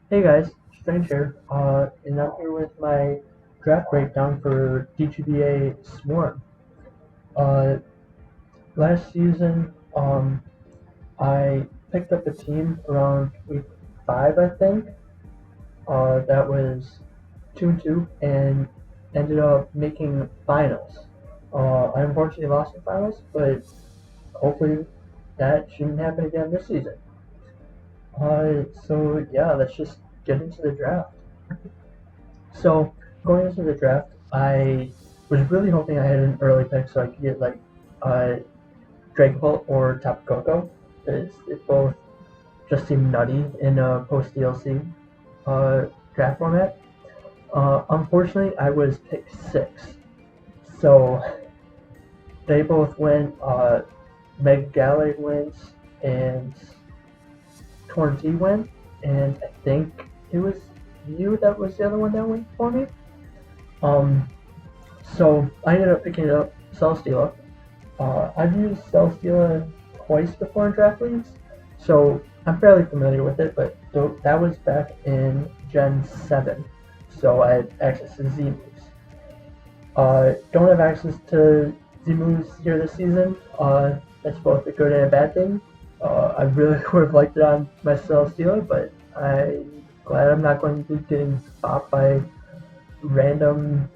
Hey guys, Strange here, and I'm here with my draft breakdown for DGBA Swarm. Uh, Last season, I picked up a team around week 5, I think. That was 2-2 and ended up making finals. I unfortunately lost the finals, but hopefully that shouldn't happen again this season. So yeah, let's just get into the draft. So going into the draft, I was really hoping I had an early pick so I could get like uh, Dragapult or Tapu Koko. It both just seem nutty in a post DLC uh, draft format. Unfortunately, I was pick 6, so they both went. Megalade went and Torrentee went, and I think it was you that was the other one that went for me. Um, So I ended up picking up Celesteela. I've used Celesteela twice before in draft leagues, so I'm fairly familiar with it, but that was back in Gen 7, so I had access to Z moves. Don't have access to Z moves here this season. That's both a good and a bad thing. I really would have liked it on my Celesteela, but I'm glad I'm not going to be getting stopped by random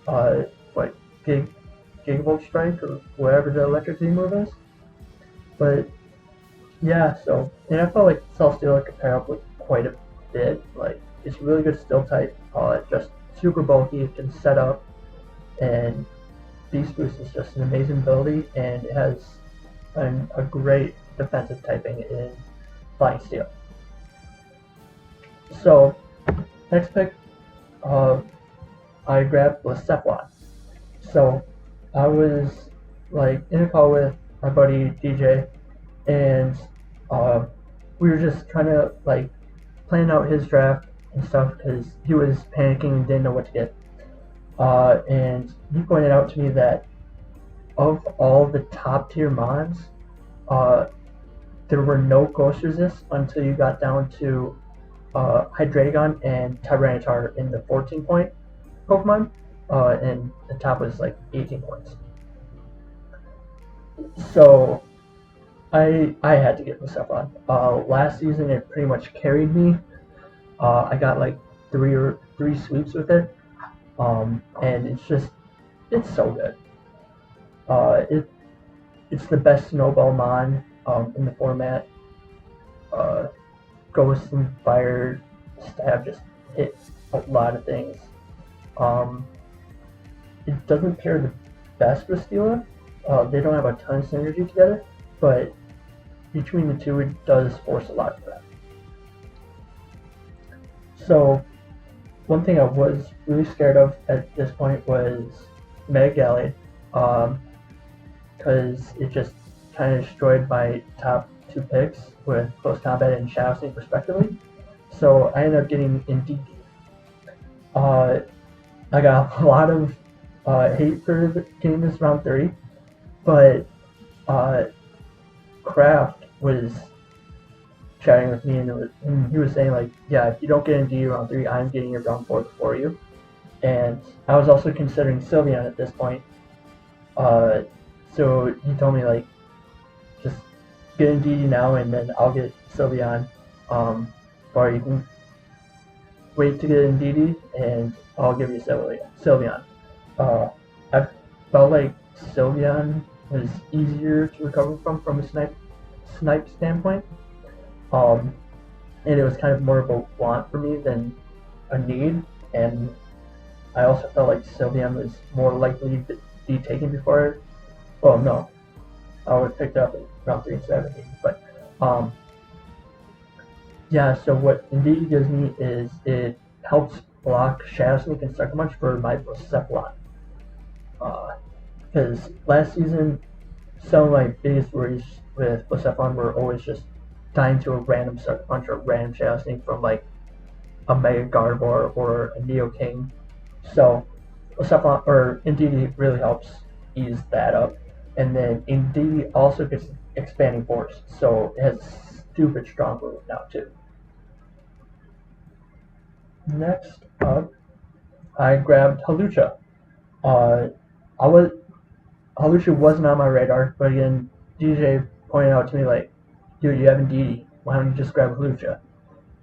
uh, like Gigavolt Strike or whatever the electric Z move is. But yeah, so and I felt like Celesteela could pair up with quite a bit. Like it's really good still type. Just super bulky. It can set up, and Beast Boost is just an amazing ability, and it has a great defensive typing in Flying Steel. So next pick, uh, I grabbed Blacephalon. So I was like in a call with my buddy DJ, and uh, we were just trying to like plan out his draft and stuff because he was panicking and didn't know what to get. And he pointed out to me that of all the top tier mons, uh, there were no ghost resists until you got down to Hydreigon and Tyranitar in the 14 point Pokemon, and the top was like 18 points. So I had to get myself on. Last season it pretty much carried me. I got like three sweeps with it, and it's so good. Uh, it it's the best snowball mon in the format. Uh, Ghost and Fire Stab just hit a lot of things. Um, it doesn't pair the best with Steela. They don't have a ton of synergy together, but between the two, it does force a lot of that. So one thing I was really scared of at this point was Mega Gallade, because it just kind of destroyed my top 2 picks with close combat and shadow sneak respectively. So I ended up getting Indeed. Uh, I got a lot of hate for getting this round 30, but uh, Kraft was chatting with me, and he was saying like, yeah, if you don't get Indeed round 3, I'm getting it round 4 for you. And I was also considering Sylveon at this point. Uh, so he told me like, just get Indeed now, and then I'll get Sylveon. Or you can wait to get Indeed, and I'll give you Sylveon. Uh, I felt like Sylveon was easier to recover from a snipe standpoint. Um, and it was kind of more of a want for me than a need. And I also felt like Sylveon was more likely to be taken before. Well, no, I was picked up at round 3 and 17. But yeah, so what Indeed gives me is it helps block Shadow Sneak and Sucker Punch for my Blacephalon. Because last season, some of my biggest worries with Blacephalon were always just dying to a random Sucker Punch or random Shadow Sneak from like a Mega Gardevoir or a Neo King. So Blacephalon or Indeedee really helps ease that up. And then Indeedee also gets expanding force, so it has stupid strong move now too. Next up, I grabbed Halucha. Uh, I was Halucha wasn't on my radar, but again, DJ pointed out to me like, dude, you have Indeedee. Why don't you just grab Halucha?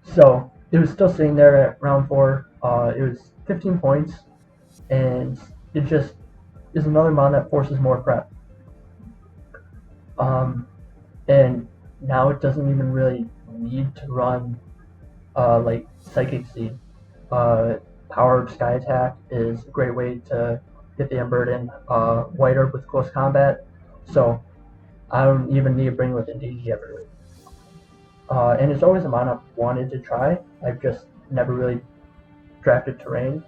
So it was still sitting there at round 4. It was 15 points, and it just is another mon that forces more prep. Um, and now it doesn't even really need to run like Psychic Seed. Uh, Powered Sky Attack is a great way to get the Unburden. White Orb with close combat, so I don't even need to bring with Indeedee every week. And it's always a mon I've wanted to try. I've just never really drafted terrain.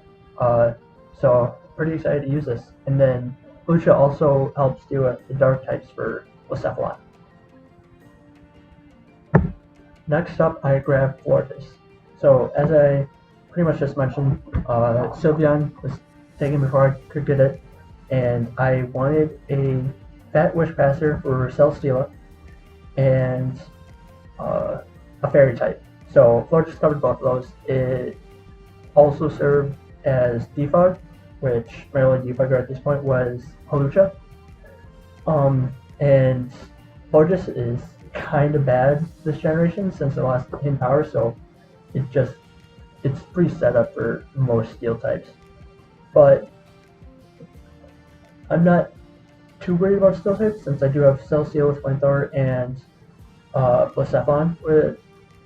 So pretty excited to use this. And then Lucia also helps deal with the dark types for Blacephalon. Next up, I grabbed Florpus. So as I pretty much just mentioned, Sylveon was taken before I could get it, and I wanted a Fat Wish Passer for Celesteela and a Fairy type. So Florpus covered both of those. It also served as Defog, which my only defogger at this point was Halucha. And Florpus is kind of bad this generation since it lost hidden power, so it's pretty set up for most steel types. But I'm not too worried about steel types since I do have Celesteela with Flamethrower and Blacephalon with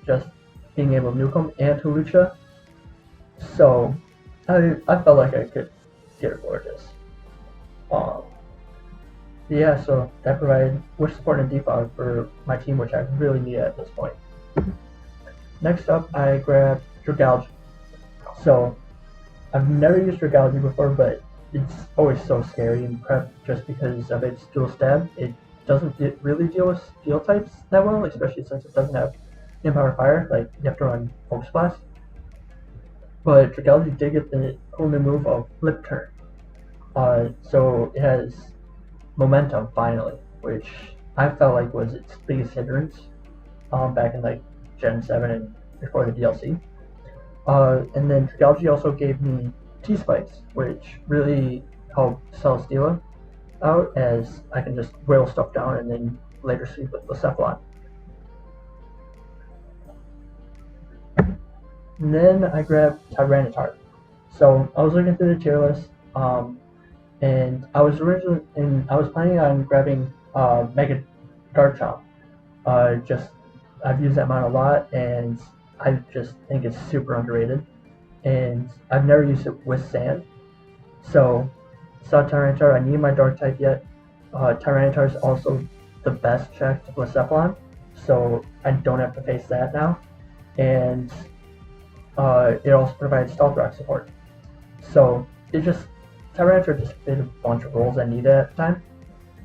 just being able to nuke them and Halucha. So I felt like I could get it for this. Yeah, so that provided wish support and defog for my team, which I really need at this point. Next up, I grabbed Dragalge. So I've never used Dragalge before, but it's always so scary in prep just because of its dual stab. It doesn't really deal with steel types that well, especially since it doesn't have Empower Fire. Like, you have to run Focus Blast. But Dragalge did get the cool new move of Flip Turn. So it has momentum finally, which I felt like was its biggest hindrance back in like Gen 7 and before the DLC. And then Dragalge also gave me T-Spikes, which really helped Celesteela out as I can just whittle stuff down and then later sleep with Blacephalon. And then I grabbed Tyranitar. So I was looking through the tier list, and I was planning on grabbing Mega Garchomp. I've used that mon a lot, and I just think it's super underrated. And I've never used it with Sand, so saw Tyranitar. I need my Dark type yet. Tyranitar is also the best check to Blacephalon, so I don't have to face that now. And it also provides Stealth Rock support. So Tyranitar just fit a bunch of roles I needed at the time,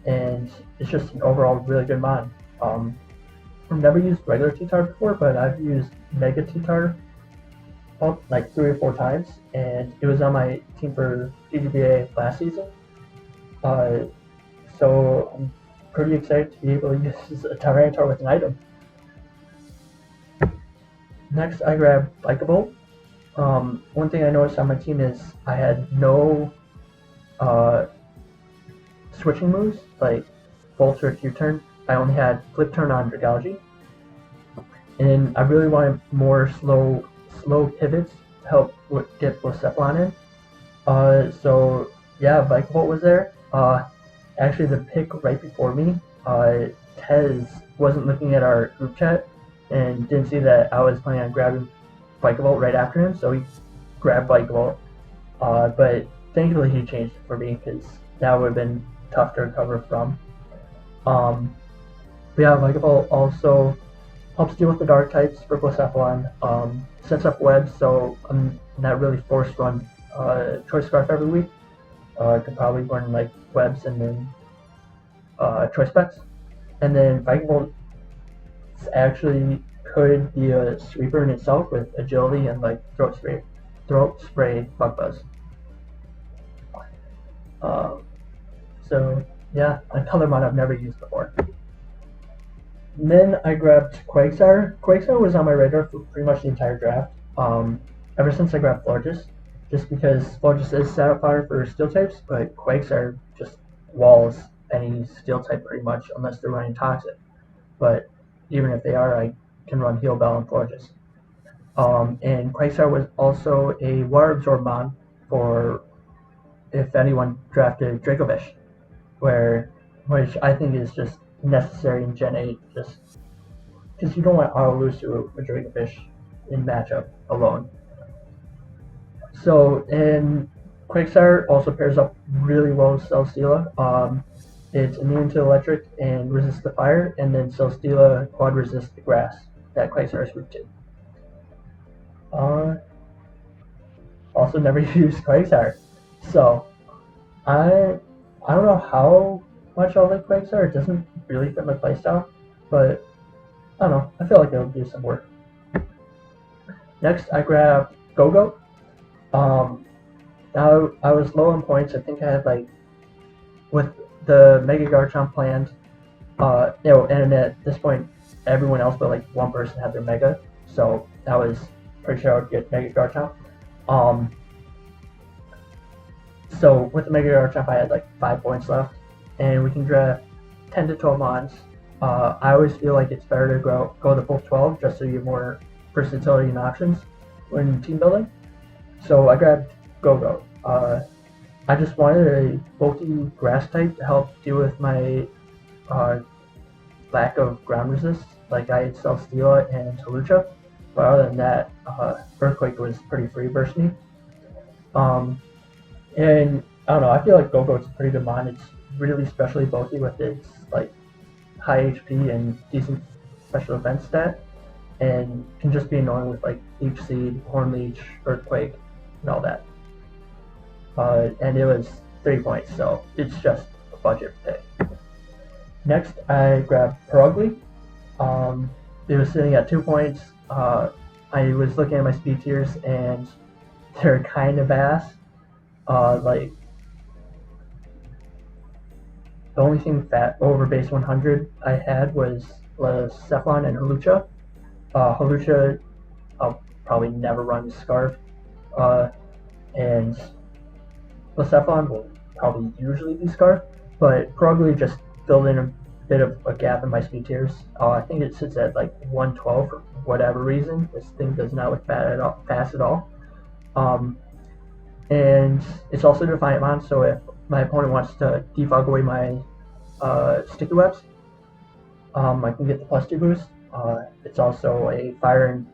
and it's just an overall really good mon. I've never used regular T-Tar before, but I've used Mega T-Tar like 3 or 4 times, and it was on my team for DGBA last season. So I'm pretty excited to be able to use a Tyranitar with an item. Next, I grabbed Bikeable. One thing I noticed on my team is I had no switching moves, like Volt or Q-turn. I only had Flip Turn on Dragalge. And I really wanted more slow pivots to help get Blacephalon in. So yeah, Vikavolt was there. Actually, the pick right before me, Tez wasn't looking at our group chat and didn't see that I was planning on grabbing Vikavolt right after him, so he grabbed Vikavolt. But thankfully he changed it for me because that would have been tough to recover from. But yeah, Vikavolt also helps deal with the dark types for Blacephalon. Sets up webs, so I'm not really forced to run Choice Scarf every week. I could probably run like webs and then Choice Specs. And then Vikavolt actually could be a sweeper in itself with agility and like throat spray bug buzz. So yeah, another mod I've never used before. And then I grabbed Quagsire. Quagsire was on my radar for pretty much the entire draft. ever since I grabbed Florges, just because Florges is set up fire for steel types, but Quakes are just walls any steel type pretty much, unless they're running toxic. But even if they are, I can run Heal Bell and Florges. And Quasar was also a water absorb mon for if anyone drafted Dracovish, which I think is just necessary in Gen 8, just because you don't want auto lose to a Dracovish in matchup alone. So, and Quagsire also pairs up really well with Celesteela. It's immune to electric and resists the fire, and then Celesteela quad resists the grass that Quagsire is weak to. Also never used Quagsire, so I don't know how much I'll like Quagsire. It doesn't really fit my playstyle, but I don't know. I feel like it'll do some work. Next, I grabbed Go-Go. Now I was low on points. I think I had with the Mega Garchomp planned, and at this point, everyone else but one person had their Mega, so I was pretty sure I would get Mega Garchomp. So with the Mega Garchomp, I had 5 points left, and we can draft 10 to 12 mons. I always feel like it's better to go the full 12 just so you have more versatility and options when team building. So I grabbed Go-Go. I just wanted a bulky grass type to help deal with my lack of ground resist. I had Celesteela and Hawlucha, but other than that, Earthquake was pretty free versus me. And I don't know, I feel like Go-Go is a pretty good mon. It's really specially bulky with its high HP and decent special defense stat, and can just be annoying with Leech Seed, Horn Leech, Earthquake, and all that. And it was 3 points, so it's just a budget pick. Next, I grabbed Perugly. It was sitting at 2 points. I was looking at my speed tiers, and they're kind of ass. The only thing fat over base 100 I had was Cephalon and Hawlucha. Hawlucha, I'll probably never run Scarf, and Cephalon will probably usually be Scarf, but Perugly just filled in a bit of a gap in my speed tiers. I think it sits at 112 for whatever reason. This thing does not look fast at all. And it's also Defiant Mon, so if my opponent wants to defog away my Sticky Webs, I can get the +2 boost. It's also a fire and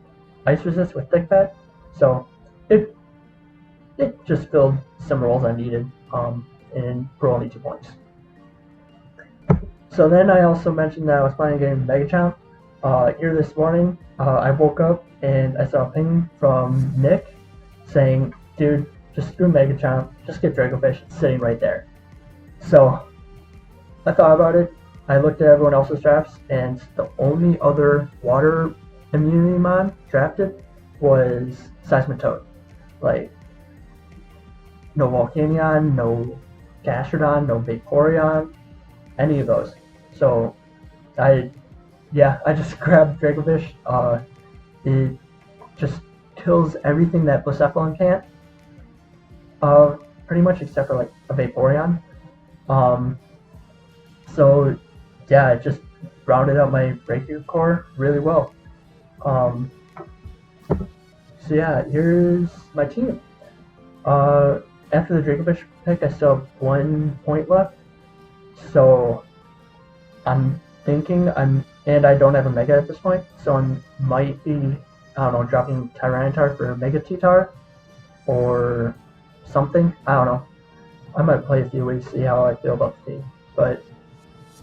ice resist with Thick Pad, so it just filled some roles I needed, and for only 2 points. So then I also mentioned that I was planning on getting Megachomp. Here this morning, I woke up and I saw a ping from Nick saying, dude, just screw Megachomp, just get Dracovish, it's sitting right there. So I thought about it, I looked at everyone else's drafts, and the only other water immunity mon drafted was Seismitoad. No Volcanion, no Gastrodon, no Vaporeon, any of those. So I just grabbed Dracovish. It just kills everything that Blacephalon can't. Pretty much except for a Vaporeon. So yeah, it just rounded out my Breaker core really well. So yeah, here's my team. After the Dracovish pick, I still have 1 point left. So I'm thinking and I don't have a Mega at this point, so I might be, dropping Tyranitar for Mega T-Tar or something. I don't know. I might play a few weeks, see how I feel about the team. But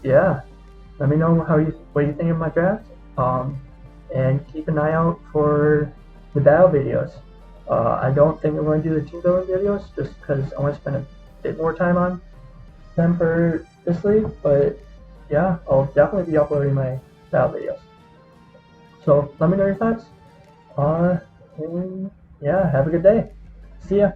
yeah, let me know what you think of my draft. And keep an eye out for the battle videos. I don't think I'm going to do the team building videos just because I want to spend a bit more time on them for this league. But yeah, I'll definitely be uploading my battle videos. So let me know your thoughts. And yeah, have a good day. See ya.